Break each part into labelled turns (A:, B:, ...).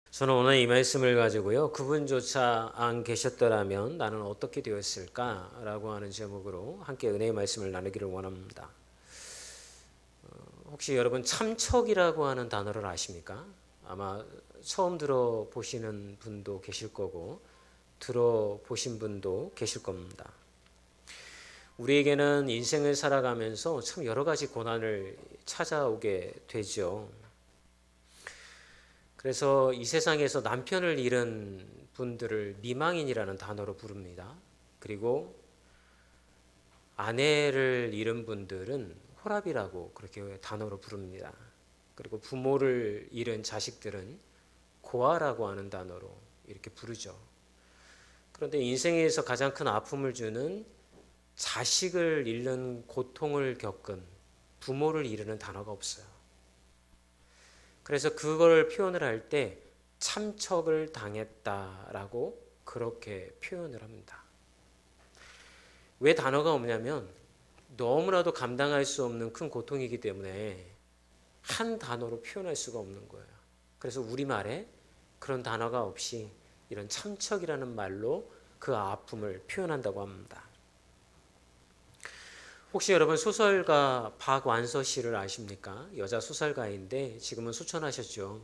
A: 저는 오늘 이 말씀을 가지고요. 그분조차 안 계셨더라면 나는 어떻게 되었을까라고 하는 제목으로 함께 은혜의 말씀을 나누기를 원합니다. 혹시 여러분 참척이라고 하는 단어를 아십니까? 아마 처음 들어보시는 분도 계실 거고 들어보신 분도 계실 겁니다. 우리에게는 인생을 살아가면서 참 여러 가지 고난을 찾아오게 되죠. 그래서 이 세상에서 남편을 잃은 분들을 미망인이라는 단어로 부릅니다. 그리고 아내를 잃은 분들은 호랍이라고 그렇게 단어로 부릅니다. 그리고 부모를 잃은 자식들은 고아라고 하는 단어로 이렇게 부르죠. 그런데 인생에서 가장 큰 아픔을 주는 자식을 잃는 고통을 겪은 부모를 이르는 단어가 없어요. 그래서 그걸 표현을 할 때 참척을 당했다라고 그렇게 표현을 합니다. 왜 단어가 없냐면 너무나도 감당할 수 없는 큰 고통이기 때문에 한 단어로 표현할 수가 없는 거예요. 그래서 우리말에 그런 단어가 없이 이런 참척이라는 말로 그 아픔을 표현한다고 합니다. 혹시 여러분 소설가 박완서 씨를 아십니까? 여자 소설가인데 지금은 소천하셨죠.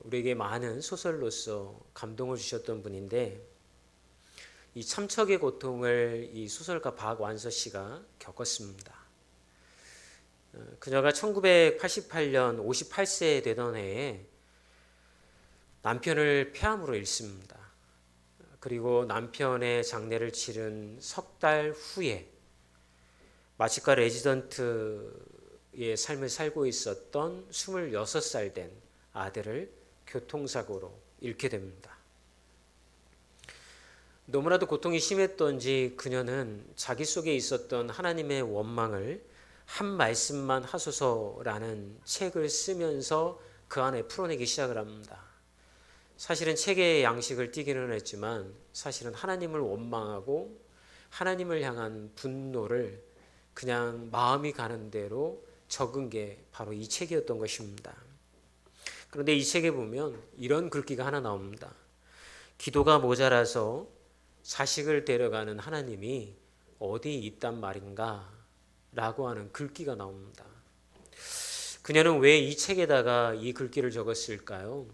A: 우리에게 많은 소설로서 감동을 주셨던 분인데 이 참척의 고통을 이 소설가 박완서 씨가 겪었습니다. 그녀가 1988년 58세 되던 해에 남편을 폐암으로 잃습니다. 그리고 남편의 장례를 치른 석 달 후에 마취과 레지던트의 삶을 살고 있었던 26살 된 아들을 교통사고로 잃게 됩니다. 너무나도 고통이 심했던지 그녀는 자기 속에 있었던 하나님의 원망을 한 말씀만 하소서라는 책을 쓰면서 그 안에 풀어내기 시작을 합니다. 사실은 책의 양식을 띠기는 했지만 사실은 하나님을 원망하고 하나님을 향한 분노를 그냥 마음이 가는 대로 적은 게 바로 이 책이었던 것입니다. 그런데 이 책에 보면 이런 글귀가 하나 나옵니다. 기도가 모자라서 자식을 데려가는 하나님이 어디 있단 말인가 라고 하는 글귀가 나옵니다. 그녀는 왜 이 책에다가 이 글귀를 적었을까요?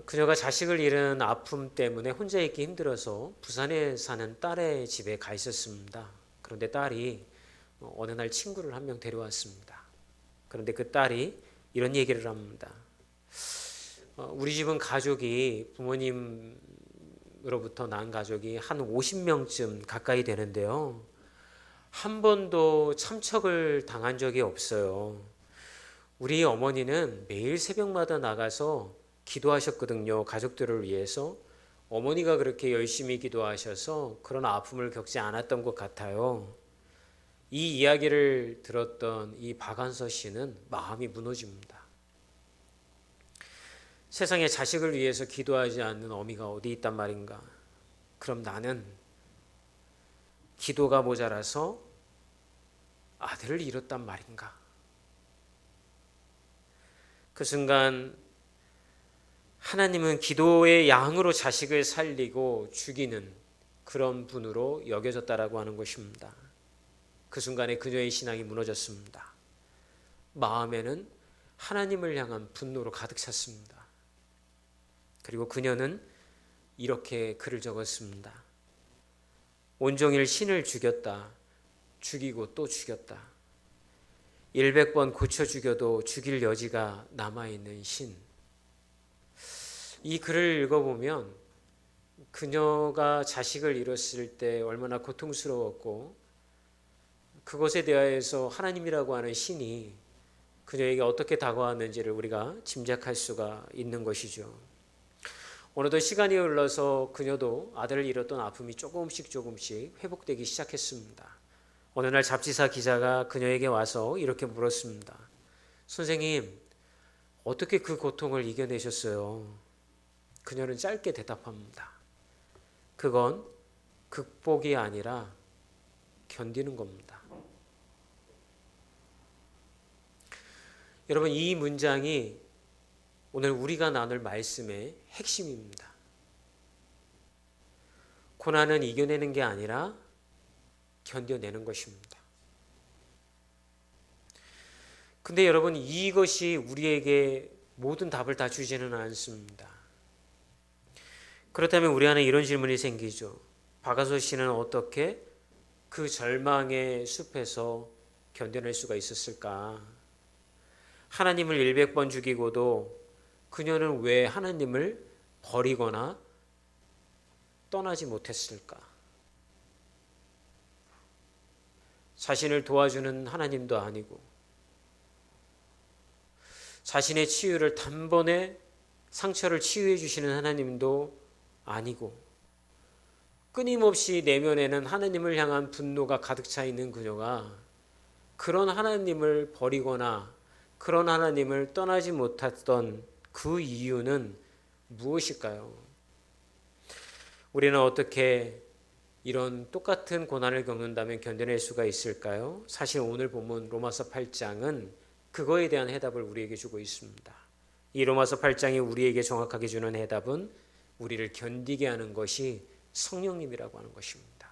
A: 그녀가 자식을 잃은 아픔 때문에 혼자 있기 힘들어서 부산에 사는 딸의 집에 가 있었습니다. 그런데 딸이 어느 날 친구를 한 명 데려왔습니다. 그런데 그 딸이 이런 얘기를 합니다. 우리 집은 가족이 부모님으로부터 난 가족이 한 50명쯤 가까이 되는데요. 한 번도 참척을 당한 적이 없어요. 우리 어머니는 매일 새벽마다 나가서 기도하셨거든요. 가족들을 위해서. 어머니가 그렇게 열심히 기도하셔서 그런 아픔을 겪지 않았던 것 같아요. 이 이야기를 들었던 이 박완서 씨는 마음이 무너집니다. 세상에 자식을 위해서 기도하지 않는 어미가 어디 있단 말인가? 그럼 나는 기도가 모자라서 아들을 잃었단 말인가? 그 순간 하나님은 기도의 양으로 자식을 살리고 죽이는 그런 분으로 여겨졌다라고 하는 것입니다. 그 순간에 그녀의 신앙이 무너졌습니다. 마음에는 하나님을 향한 분노로 가득 찼습니다. 그리고 그녀는 이렇게 글을 적었습니다. 온종일 신을 죽였다. 죽이고 또 죽였다. 100번 고쳐 죽여도 죽일 여지가 남아있는 신. 이 글을 읽어보면 그녀가 자식을 잃었을 때 얼마나 고통스러웠고 그것에 대하여서 하나님이라고 하는 신이 그녀에게 어떻게 다가왔는지를 우리가 짐작할 수가 있는 것이죠. 어느덧 시간이 흘러서 그녀도 아들을 잃었던 아픔이 조금씩 회복되기 시작했습니다. 어느 날 잡지사 기자가 그녀에게 와서 이렇게 물었습니다. 선생님, 어떻게 그 고통을 이겨내셨어요? 그녀는 짧게 대답합니다. 그건 극복이 아니라 견디는 겁니다. 여러분, 이 문장이 오늘 우리가 나눌 말씀의 핵심입니다. 고난은 이겨내는 게 아니라 견뎌내는 것입니다. 근데 여러분, 이것이 우리에게 모든 답을 다 주지는 않습니다. 그렇다면 우리 안에 이런 질문이 생기죠. 박아서 씨는 어떻게 그 절망의 숲에서 견뎌낼 수가 있었을까? 하나님을 100번 죽이고도 그녀는 왜 하나님을 버리거나 떠나지 못했을까? 자신을 도와주는 하나님도 아니고 자신의 치유를 단번에 상처를 치유해 주시는 하나님도 아니고 끊임없이 내면에는 하나님을 향한 분노가 가득 차 있는 그녀가 그런 하나님을 버리거나 그런 하나님을 떠나지 못했던 그 이유는 무엇일까요? 우리는 어떻게 이런 똑같은 고난을 겪는다면 견뎌낼 수가 있을까요? 사실 오늘 본문 로마서 8장은 그거에 대한 해답을 우리에게 주고 있습니다. 이 로마서 8장이 우리에게 정확하게 주는 해답은 우리를 견디게 하는 것이 성령님이라고 하는 것입니다.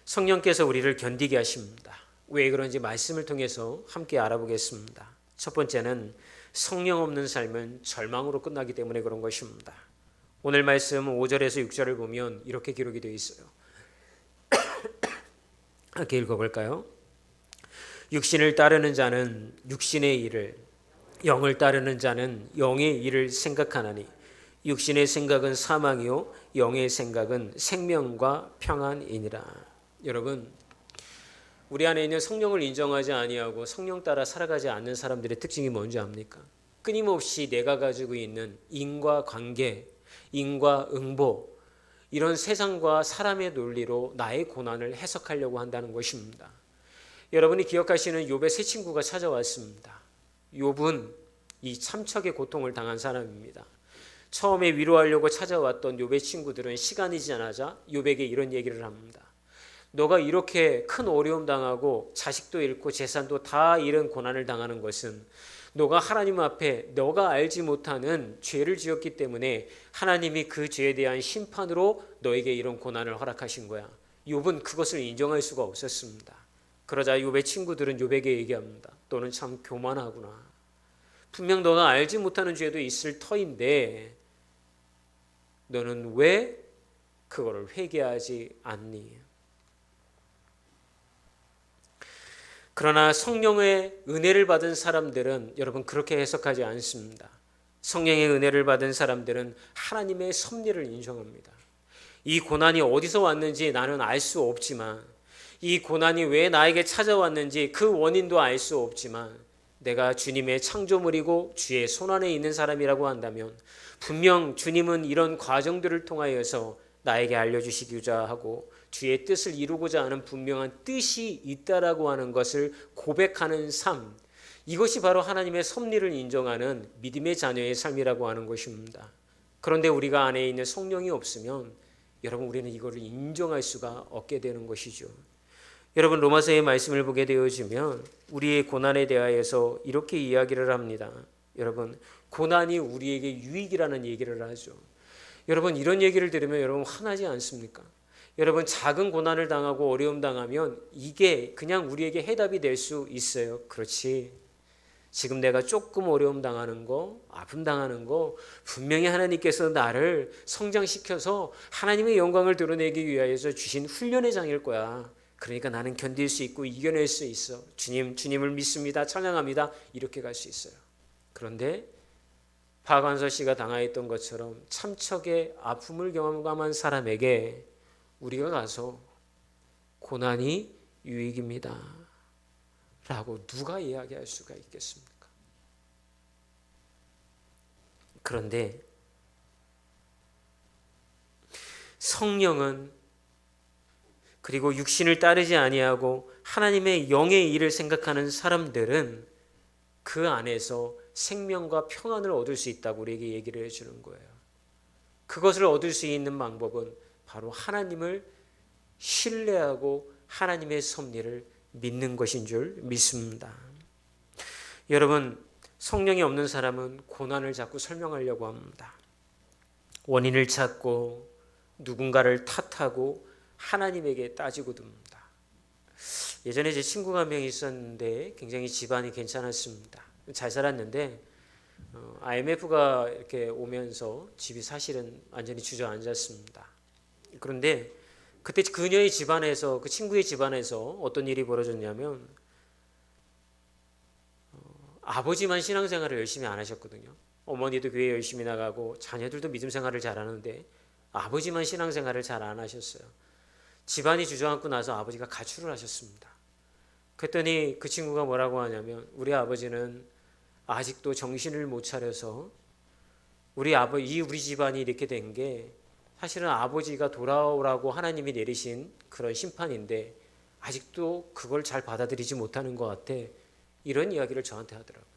A: 성령께서 우리를 견디게 하십니다. 왜 그런지 말씀을 통해서 함께 알아보겠습니다. 첫 번째는 성령 없는 삶은 절망으로 끝나기 때문에 그런 것입니다. 오늘 말씀 5절에서 6절을 보면 이렇게 기록이 되어 있어요. 함께 읽어볼까요? 육신을 따르는 자는 육신의 일을, 영을 따르는 자는 영의 일을 생각하나니 육신의 생각은 사망이요 영의 생각은 생명과 평안이니라. 여러분, 우리 안에 있는 성령을 인정하지 아니하고 성령 따라 살아가지 않는 사람들의 특징이 뭔지 압니까? 끊임없이 내가 가지고 있는 인과관계, 인과응보, 이런 세상과 사람의 논리로 나의 고난을 해석하려고 한다는 것입니다. 여러분이 기억하시는 욥의 세 친구가 찾아왔습니다. 욥은 이 참척의 고통을 당한 사람입니다. 처음에 위로하려고 찾아왔던 욥의 친구들은 시간이 지나자 욥에게 이런 얘기를 합니다. 너가 이렇게 큰 어려움 당하고 자식도 잃고 재산도 다 잃은 고난을 당하는 것은 너가 하나님 앞에 너가 알지 못하는 죄를 지었기 때문에 하나님이 그 죄에 대한 심판으로 너에게 이런 고난을 허락하신 거야. 욥은 그것을 인정할 수가 없었습니다. 그러자 욥의 친구들은 욥에게 얘기합니다. 너는 참 교만하구나. 분명 너가 알지 못하는 죄도 있을 터인데 너는 왜 그거를 회개하지 않니? 그러나 성령의 은혜를 받은 사람들은 여러분 그렇게 해석하지 않습니다. 성령의 은혜를 받은 사람들은 하나님의 섭리를 인정합니다. 이 고난이 어디서 왔는지 나는 알 수 없지만, 이 고난이 왜 나에게 찾아왔는지 그 원인도 알 수 없지만, 내가 주님의 창조물이고 주의 손안에 있는 사람이라고 한다면 분명 주님은 이런 과정들을 통하여서 나에게 알려주시고자 하고 주의 뜻을 이루고자 하는 분명한 뜻이 있다라고 하는 것을 고백하는 삶, 이것이 바로 하나님의 섭리를 인정하는 믿음의 자녀의 삶이라고 하는 것입니다. 그런데 우리가 안에 있는 성령이 없으면 여러분 우리는 이거를 인정할 수가 없게 되는 것이죠. 여러분 로마서의 말씀을 보게 되어지면 우리의 고난에 대하여서 이렇게 이야기를 합니다. 여러분 고난이 우리에게 유익이라는 얘기를 하죠. 여러분 이런 얘기를 들으면 여러분 화나지 않습니까? 여러분 작은 고난을 당하고 어려움 당하면 이게 그냥 우리에게 해답이 될 수 있어요. 그렇지. 지금 내가 조금 어려움 당하는 거, 아픔 당하는 거 분명히 하나님께서 나를 성장시켜서 하나님의 영광을 드러내기 위하여서 주신 훈련의 장일 거야. 그러니까 나는 견딜 수 있고 이겨낼 수 있어. 주님을 믿습니다. 찬양합니다. 이렇게 갈 수 있어요. 그런데 박완서 씨가 당하였던 것처럼 참척의 아픔을 경험한 사람에게 우리가 가서 고난이 유익입니다 라고 누가 이야기할 수가 있겠습니까? 그런데 성령은 그리고 육신을 따르지 아니하고 하나님의 영의 일을 생각하는 사람들은 그 안에서 생명과 평안을 얻을 수 있다고 우리에게 얘기를 해주는 거예요. 그것을 얻을 수 있는 방법은 바로 하나님을 신뢰하고 하나님의 섭리를 믿는 것인 줄 믿습니다. 여러분 성령이 없는 사람은 고난을 자꾸 설명하려고 합니다. 원인을 찾고 누군가를 탓하고 하나님에게 따지고 듭니다. 예전에 제 친구가 한 명 있었는데 굉장히 집안이 괜찮았습니다. 잘 살았는데 IMF가 이렇게 오면서 집이 사실은 완전히 주저앉았습니다. 그런데 그때 그녀의 집안에서, 그 친구의 집안에서 어떤 일이 벌어졌냐면 아버지만 신앙생활을 열심히 안 하셨거든요. 어머니도 교회 열심히 나가고 자녀들도 믿음 생활을 잘하는데 아버지만 신앙생활을 잘 안 하셨어요. 집안이 주저앉고 나서 아버지가 가출을 하셨습니다. 그랬더니 그 친구가 뭐라고 하냐면 우리 아버지는 아직도 정신을 못 차려서 우리 집안이 이렇게 된 게 사실은 아버지가 돌아오라고 하나님이 내리신 그런 심판인데 아직도 그걸 잘 받아들이지 못하는 것 같아. 이런 이야기를 저한테 하더라고요.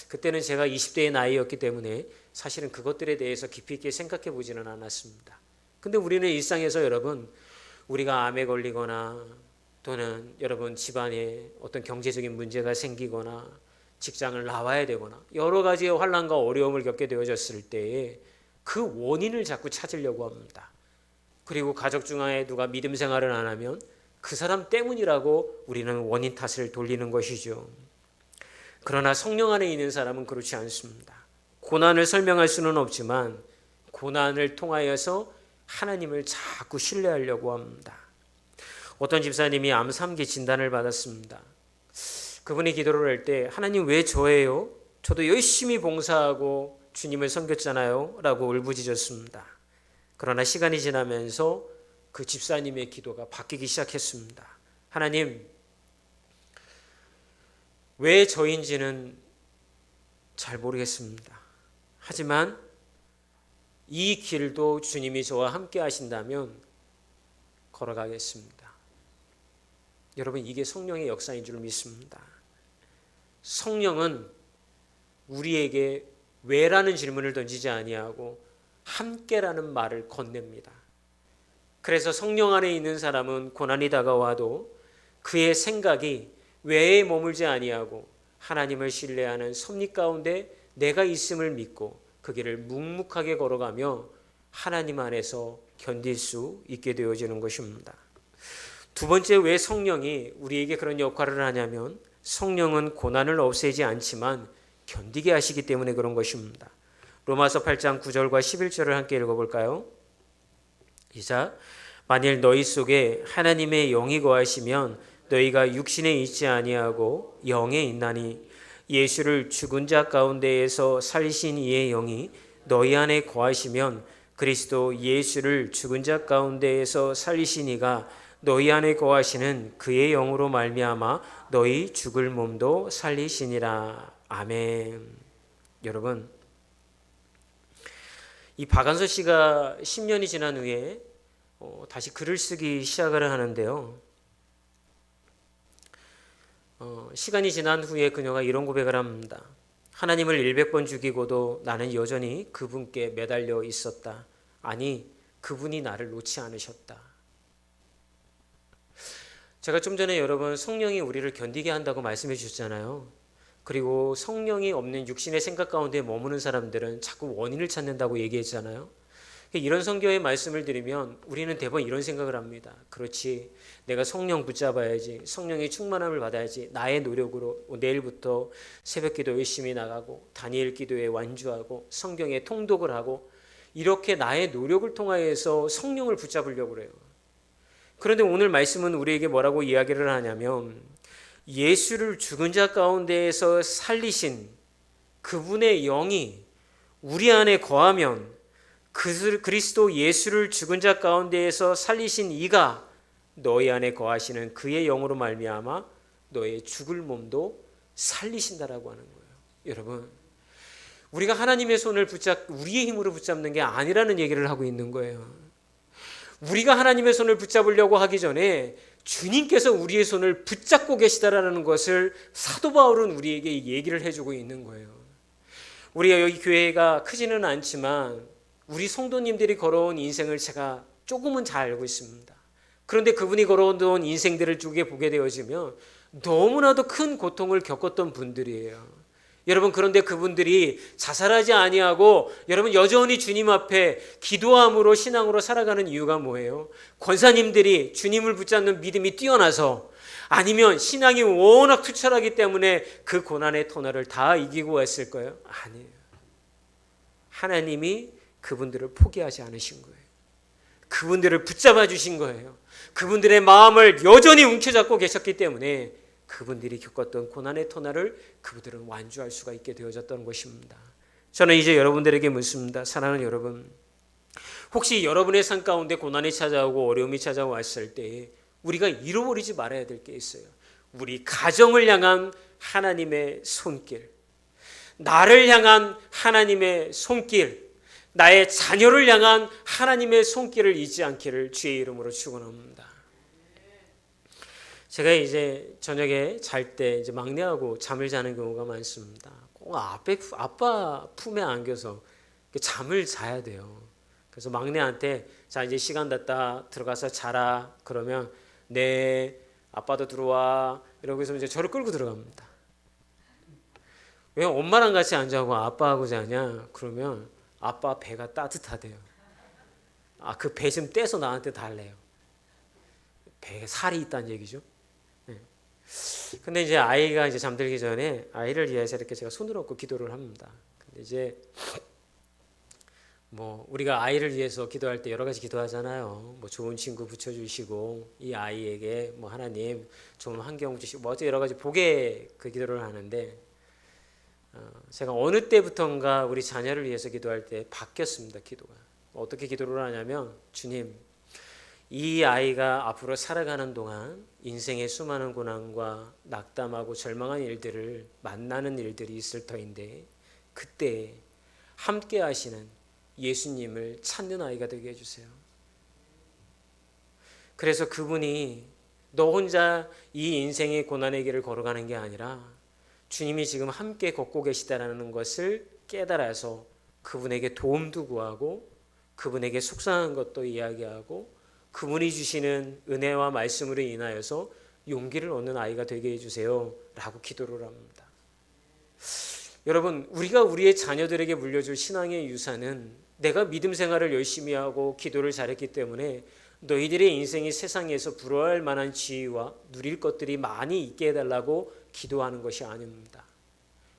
A: 그때는 제가 20대의 나이였기 때문에 사실은 그것들에 대해서 깊이 있게 생각해 보지는 않았습니다. 근데 우리는 일상에서 여러분, 우리가 암에 걸리거나 또는 여러분 집안에 어떤 경제적인 문제가 생기거나 직장을 나와야 되거나 여러 가지의 환난과 어려움을 겪게 되어졌을 때에 그 원인을 자꾸 찾으려고 합니다. 그리고 가족 중에 누가 믿음 생활을 안 하면 그 사람 때문이라고 우리는 원인 탓을 돌리는 것이죠. 그러나 성령 안에 있는 사람은 그렇지 않습니다. 고난을 설명할 수는 없지만 고난을 통하여서 하나님을 자꾸 신뢰하려고 합니다. 어떤 집사님이 암 3기 진단을 받았습니다. 그분이 기도를 할 때 하나님 왜 저예요? 저도 열심히 봉사하고 주님을 섬겼잖아요 라고 울부짖었습니다. 그러나 시간이 지나면서 그 집사님의 기도가 바뀌기 시작했습니다. 하나님, 왜 저인지는 잘 모르겠습니다. 하지만 이 길도 주님이 저와 함께 하신다면 걸어가겠습니다. 여러분, 이게 성령의 역사인 줄 믿습니다. 성령은 우리에게 왜라는 질문을 던지지 아니하고 함께라는 말을 건넵니다. 그래서 성령 안에 있는 사람은 고난이 다가와도 그의 생각이 왜에 머물지 아니하고 하나님을 신뢰하는 섭리 가운데 내가 있음을 믿고 그 길을 묵묵하게 걸어가며 하나님 안에서 견딜 수 있게 되어지는 것입니다. 두 번째, 왜 성령이 우리에게 그런 역할을 하냐면 성령은 고난을 없애지 않지만 견디게 하시기 때문에 그런 것입니다. 로마서 8장 9절과 11절을 함께 읽어볼까요? 시작. 만일 너희 속에 하나님의 영이 거하시면 너희가 육신에 있지 아니하고 영에 있나니 예수를 죽은 자 가운데에서 살리신 이의 영이 너희 안에 거하시면 그리스도 예수를 죽은 자 가운데에서 살리신 이가 너희 안에 거하시는 그의 영으로 말미암아 너희 죽을 몸도 살리시니라. 아멘. 여러분, 이 박완서 씨가 10년이 지난 후에 다시 글을 쓰기 시작을 하는데요. 시간이 지난 후에 그녀가 이런 고백을 합니다. 하나님을 100번 죽이고도 나는 여전히 그분께 매달려 있었다. 아니, 그분이 나를 놓지 않으셨다. 제가 좀 전에 여러분 성령이 우리를 견디게 한다고 말씀해 주셨잖아요. 그리고 성령이 없는 육신의 생각 가운데 머무는 사람들은 자꾸 원인을 찾는다고 얘기했잖아요. 이런 성경의 말씀을 들으면 우리는 대부분 이런 생각을 합니다. 그렇지, 내가 성령 붙잡아야지, 성령의 충만함을 받아야지, 나의 노력으로 내일부터 새벽기도 열심히 나가고 다니엘 기도에 완주하고 성경에 통독을 하고 이렇게 나의 노력을 통하여서 성령을 붙잡으려고 그래요. 그런데 오늘 말씀은 우리에게 뭐라고 이야기를 하냐면 예수를 죽은 자 가운데에서 살리신 그분의 영이 우리 안에 거하면 그리스도 예수를 죽은 자 가운데에서 살리신 이가 너희 안에 거하시는 그의 영으로 말미암아 너의 죽을 몸도 살리신다라고 하는 거예요. 여러분, 우리가 하나님의 손을 우리의 힘으로 붙잡는 게 아니라는 얘기를 하고 있는 거예요. 우리가 하나님의 손을 붙잡으려고 하기 전에 주님께서 우리의 손을 붙잡고 계시다라는 것을 사도 바울은 우리에게 얘기를 해주고 있는 거예요. 우리가 여기 교회가 크지는 않지만 우리 성도님들이 걸어온 인생을 제가 조금은 잘 알고 있습니다. 그런데 그분이 걸어온 인생들을 쭉 보게 되어지면 너무나도 큰 고통을 겪었던 분들이에요. 여러분, 그런데 그분들이 자살하지 아니하고 여러분 여전히 주님 앞에 기도함으로 신앙으로 살아가는 이유가 뭐예요? 권사님들이 주님을 붙잡는 믿음이 뛰어나서, 아니면 신앙이 워낙 투철하기 때문에 그 고난의 터널을 다 이기고 왔을 거예요? 아니에요. 하나님이 그분들을 포기하지 않으신 거예요. 그분들을 붙잡아 주신 거예요. 그분들의 마음을 여전히 움켜잡고 계셨기 때문에 그분들이 겪었던 고난의 터널을 그분들은 완주할 수가 있게 되어졌던 것입니다. 저는 이제 여러분들에게 묻습니다. 사랑하는 여러분, 혹시 여러분의 삶 가운데 고난이 찾아오고 어려움이 찾아왔을 때 우리가 잃어버리지 말아야 될 게 있어요. 우리 가정을 향한 하나님의 손길, 나를 향한 하나님의 손길, 나의 자녀를 향한 하나님의 손길을 잊지 않기를 주의 이름으로 축원합니다. 제가 이제 저녁에 잘 때 이제 막내하고 잠을 자는 경우가 많습니다. 꼭 아빠 품에 안겨서 잠을 자야 돼요. 그래서 막내한테 자 이제 시간 됐다 들어가서 자라 그러면 네 아빠도 들어와 이러고 해서 이제 저를 끌고 들어갑니다. 왜 엄마랑 같이 안 자고 아빠하고 자냐? 그러면 아빠 배가 따뜻하대요. 그 배 좀 떼서 나한테 달래요. 배에 살이 있다는 얘기죠. 근데 이제 아이가 이제 잠들기 전에 아이를 위해서 이렇게 제가 손을 얹고 기도를 합니다. 근데 이제 뭐 우리가 아이를 위해서 기도할 때 여러 가지 기도하잖아요. 뭐 좋은 친구 붙여주시고 이 아이에게 뭐 하나님 좋은 환경 주시고 뭐 어째 여러 가지 복의 그 기도를 하는데 제가 어느 때부턴가 우리 자녀를 위해서 기도할 때 바뀌었습니다. 기도가 어떻게 기도를 하냐면 주님 이 아이가 앞으로 살아가는 동안 인생의 수많은 고난과 낙담하고 절망한 일들을 만나는 일들이 있을 터인데 그때 함께 하시는 예수님을 찾는 아이가 되게 해주세요. 그래서 그분이 너 혼자 이 인생의 고난의 길을 걸어가는 게 아니라 주님이 지금 함께 걷고 계시다라는 것을 깨달아서 그분에게 도움도 구하고 그분에게 속상한 것도 이야기하고 그분이 주시는 은혜와 말씀으로 인하여서 용기를 얻는 아이가 되게 해주세요 라고 기도를 합니다. 여러분, 우리가 우리의 자녀들에게 물려줄 신앙의 유산은 내가 믿음 생활을 열심히 하고 기도를 잘했기 때문에 너희들의 인생이 세상에서 부러워할 만한 지위와 누릴 것들이 많이 있게 해달라고 기도하는 것이 아닙니다.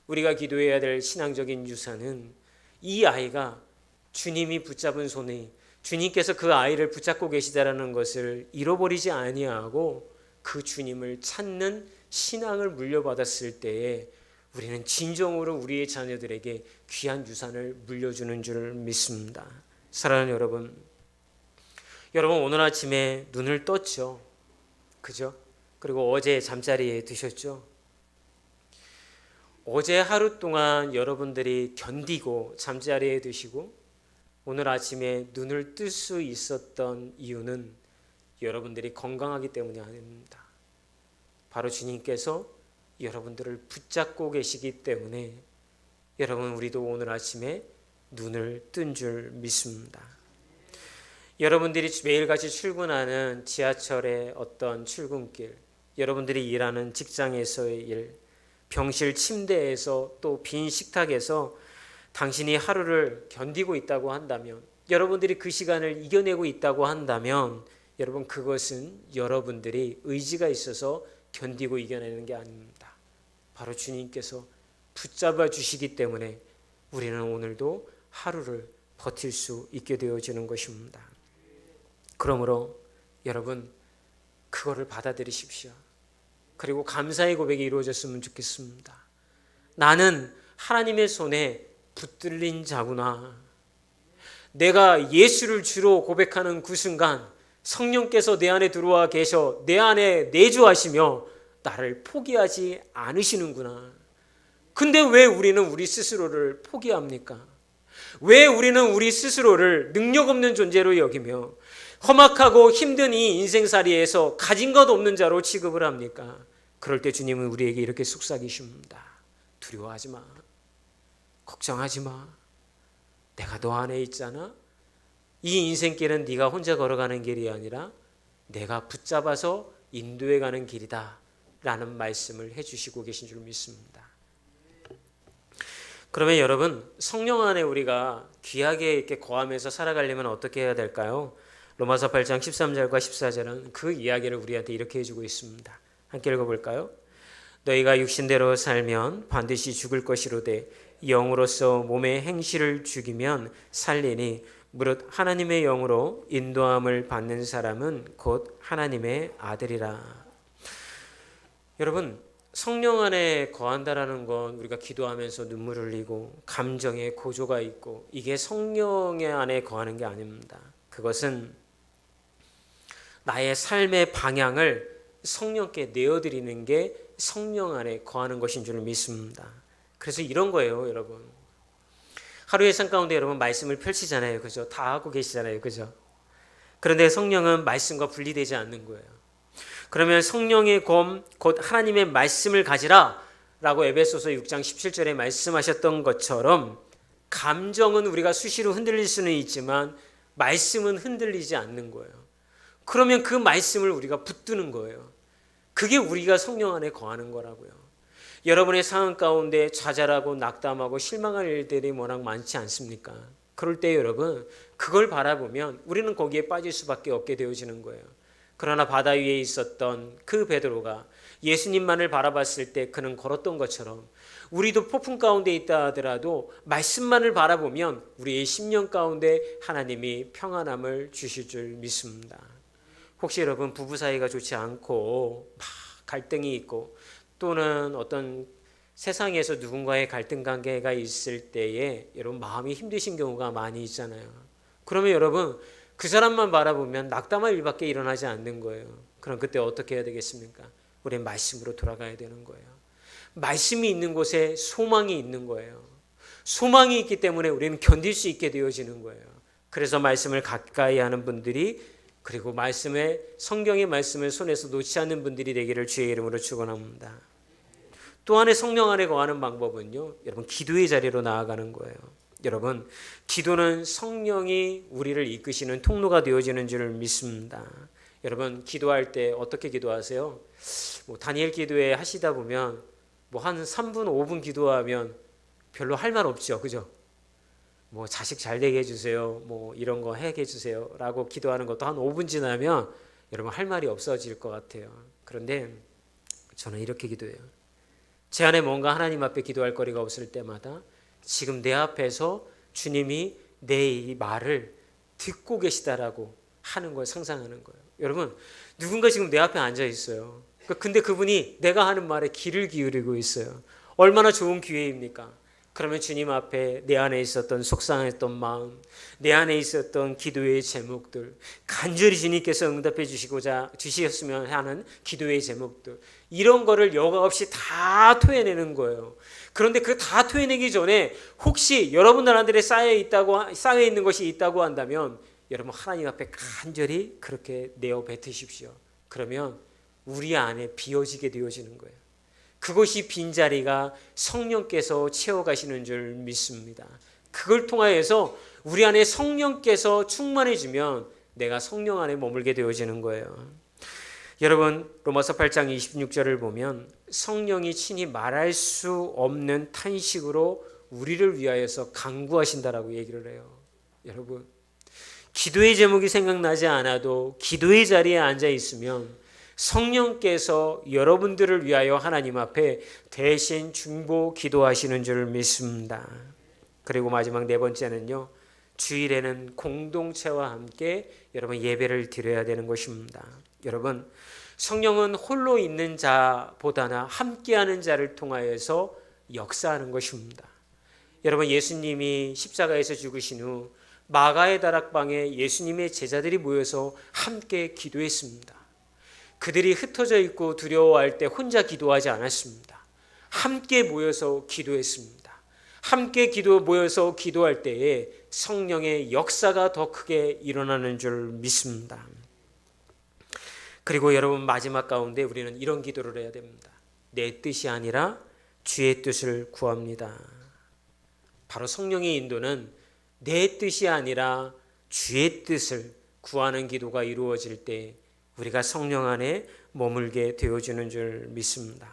A: 우리가 기도해야 될 신앙적인 유산은 이 아이가 주님이 붙잡은 손이 주님께서 그 아이를 붙잡고 계시다라는 것을 잃어버리지 아니하고 그 주님을 찾는 신앙을 물려받았을 때에 우리는 진정으로 우리의 자녀들에게 귀한 유산을 물려주는 줄 믿습니다. 사랑하는 여러분, 오늘 아침에 눈을 떴죠? 그죠? 그리고 어제 잠자리에 드셨죠? 어제 하루 동안 여러분들이 견디고 잠자리에 드시고 오늘 아침에 눈을 뜰 수 있었던 이유는 여러분들이 건강하기 때문이 아닙니다. 바로 주님께서 여러분들을 붙잡고 계시기 때문에 여러분 우리도 오늘 아침에 눈을 뜬 줄 믿습니다. 여러분들이 매일같이 출근하는 지하철의 어떤 출근길, 여러분들이 일하는 직장에서의 일, 병실 침대에서 또 빈 식탁에서 당신이 하루를 견디고 있다고 한다면, 여러분들이 그 시간을 이겨내고 있다고 한다면 여러분 그것은 여러분들이 의지가 있어서 견디고 이겨내는 게 아닙니다. 바로 주님께서 붙잡아 주시기 때문에 우리는 오늘도 하루를 버틸 수 있게 되어지는 것입니다. 그러므로 여러분 그거를 받아들이십시오. 그리고 감사의 고백이 이루어졌으면 좋겠습니다. 나는 하나님의 손에 붙들린 자구나. 내가 예수를 주로 고백하는 그 순간 성령께서 내 안에 들어와 계셔 내 안에 내주하시며 나를 포기하지 않으시는구나. 근데 왜 우리는 우리 스스로를 포기합니까? 왜 우리는 우리 스스로를 능력 없는 존재로 여기며 험악하고 힘든 이 인생살이에서 가진 것 없는 자로 취급을 합니까? 그럴 때 주님은 우리에게 이렇게 속삭이십니다. 두려워하지 마. 걱정하지 마. 내가 너 안에 있잖아. 이 인생길은 네가 혼자 걸어가는 길이 아니라 내가 붙잡아서 인도해 가는 길이다 라는 말씀을 해주시고 계신 줄 믿습니다. 그러면 여러분, 성령 안에 우리가 귀하게 이렇게 거하면서 살아가려면 어떻게 해야 될까요? 로마서 8장 13절과 14절은 그 이야기를 우리한테 이렇게 해주고 있습니다. 함께 읽어볼까요? 너희가 육신대로 살면 반드시 죽을 것이로되 영으로서 몸의 행실을 죽이면 살리니 무릇 하나님의 영으로 인도함을 받는 사람은 곧 하나님의 아들이라. 여러분, 성령 안에 거한다라는 건 우리가 기도하면서 눈물을 흘리고 감정에 고조가 있고 이게 성령의 안에 거하는 게 아닙니다. 그것은 나의 삶의 방향을 성령께 내어드리는 게 성령 안에 거하는 것인 줄 믿습니다. 그래서 이런 거예요, 여러분. 하루의 삶 가운데 여러분 말씀을 펼치잖아요, 그죠? 다 하고 계시잖아요, 그죠? 그런데 성령은 말씀과 분리되지 않는 거예요. 그러면 성령의 검, 곧 하나님의 말씀을 가지라 라고 에베소서 6장 17절에 말씀하셨던 것처럼 감정은 우리가 수시로 흔들릴 수는 있지만 말씀은 흔들리지 않는 거예요. 그러면 그 말씀을 우리가 붙드는 거예요. 그게 우리가 성령 안에 거하는 거라고요. 여러분의 상황 가운데 좌절하고 낙담하고 실망할 일들이 워낙 많지 않습니까? 그럴 때 여러분, 그걸 바라보면 우리는 거기에 빠질 수밖에 없게 되어지는 거예요. 그러나 바다 위에 있었던 그 베드로가 예수님만을 바라봤을 때 그는 걸었던 것처럼 우리도 폭풍 가운데 있다 하더라도 말씀만을 바라보면 우리의 심령 가운데 하나님이 평안함을 주실 줄 믿습니다. 혹시 여러분 부부 사이가 좋지 않고 막 갈등이 있고 또는 어떤 세상에서 누군가의 갈등 관계가 있을 때에 여러분 마음이 힘드신 경우가 많이 있잖아요. 그러면 여러분 그 사람만 바라보면 낙담할 일밖에 일어나지 않는 거예요. 그럼 그때 어떻게 해야 되겠습니까? 우리는 말씀으로 돌아가야 되는 거예요. 말씀이 있는 곳에 소망이 있는 거예요. 소망이 있기 때문에 우리는 견딜 수 있게 되어지는 거예요. 그래서 말씀을 가까이 하는 분들이 그리고 말씀의 성경의 말씀을 손에서 놓지 않는 분들이 되기를 주의 이름으로 축원합니다. 또 하나의 성령 안에 거하는 방법은요, 여러분 기도의 자리로 나아가는 거예요. 여러분, 기도는 성령이 우리를 이끄시는 통로가 되어지는 줄 믿습니다. 여러분, 기도할 때 어떻게 기도하세요? 다니엘 기도회 하시다 보면 한 3분, 5분 기도하면 별로 할 말 없죠, 그죠? 자식 잘 되게 해주세요, 이런 거 하게 해주세요 라고 기도하는 것도 한 5분 지나면 여러분 할 말이 없어질 것 같아요. 그런데 저는 이렇게 기도해요. 제 안에 뭔가 하나님 앞에 기도할 거리가 없을 때마다 지금 내 앞에서 주님이 내 이 말을 듣고 계시다라고 하는 걸 상상하는 거예요. 여러분, 누군가 지금 내 앞에 앉아 있어요. 근데 그분이 내가 하는 말에 귀를 기울이고 있어요. 얼마나 좋은 기회입니까? 그러면 주님 앞에 내 안에 있었던 속상했던 마음, 내 안에 있었던 기도의 제목들, 간절히 주님께서 응답해 주셨으면 하는 기도의 제목들, 이런 거를 여과 없이 다 토해내는 거예요. 그런데 그 다 토해내기 전에 혹시 여러분들한테 쌓여 있는 것이 있다고 한다면 여러분 하나님 앞에 간절히 그렇게 내어 뱉으십시오. 그러면 우리 안에 비워지게 되어지는 거예요. 그것이 빈자리가 성령께서 채워가시는 줄 믿습니다. 그걸 통하여서 우리 안에 성령께서 충만해지면 내가 성령 안에 머물게 되어지는 거예요. 여러분, 로마서 8장 26절을 보면 성령이 친히 말할 수 없는 탄식으로 우리를 위하여서 간구하신다라고 얘기를 해요. 여러분, 기도의 제목이 생각나지 않아도 기도의 자리에 앉아 있으면 성령께서 여러분들을 위하여 하나님 앞에 대신 중보 기도하시는 줄 믿습니다. 그리고 마지막 네 번째는요, 주일에는 공동체와 함께 여러분 예배를 드려야 되는 것입니다. 여러분, 성령은 홀로 있는 자보다나 함께하는 자를 통하여서 역사하는 것입니다. 여러분, 예수님이 십자가에서 죽으신 후 마가의 다락방에 예수님의 제자들이 모여서 함께 기도했습니다. 그들이 흩어져 있고 두려워할 때 혼자 기도하지 않았습니다. 함께 모여서 기도했습니다. 함께 모여서 기도할 때에 성령의 역사가 더 크게 일어나는 줄 믿습니다. 그리고 여러분, 마지막 가운데 우리는 이런 기도를 해야 됩니다. 내 뜻이 아니라 주의 뜻을 구합니다. 바로 성령의 인도는 내 뜻이 아니라 주의 뜻을 구하는 기도가 이루어질 때 우리가 성령 안에 머물게 되어지는 줄 믿습니다.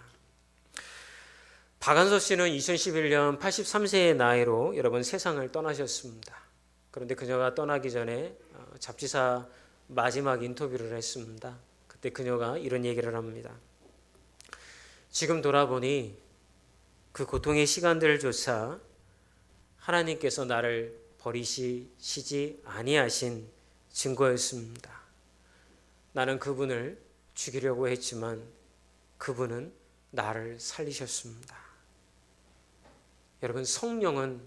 A: 박한서 씨는 2011년 83세의 나이로 여러분 세상을 떠나셨습니다. 그런데 그녀가 떠나기 전에 잡지사 마지막 인터뷰를 했습니다. 그때 그녀가 이런 얘기를 합니다. 지금 돌아보니 그 고통의 시간들조차 하나님께서 나를 버리시지 아니하신 증거였습니다. 나는 그분을 죽이려고 했지만 그분은 나를 살리셨습니다. 여러분, 성령은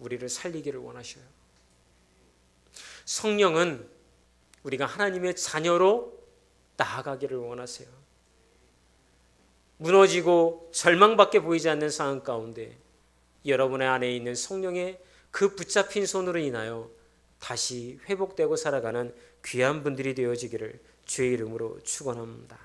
A: 우리를 살리기를 원하셔요. 성령은 우리가 하나님의 자녀로 나아가기를 원하세요. 무너지고 절망밖에 보이지 않는 상황 가운데 여러분의 안에 있는 성령의 그 붙잡힌 손으로 인하여 다시 회복되고 살아가는 귀한 분들이 되어지기를 주의 이름으로 축원합니다.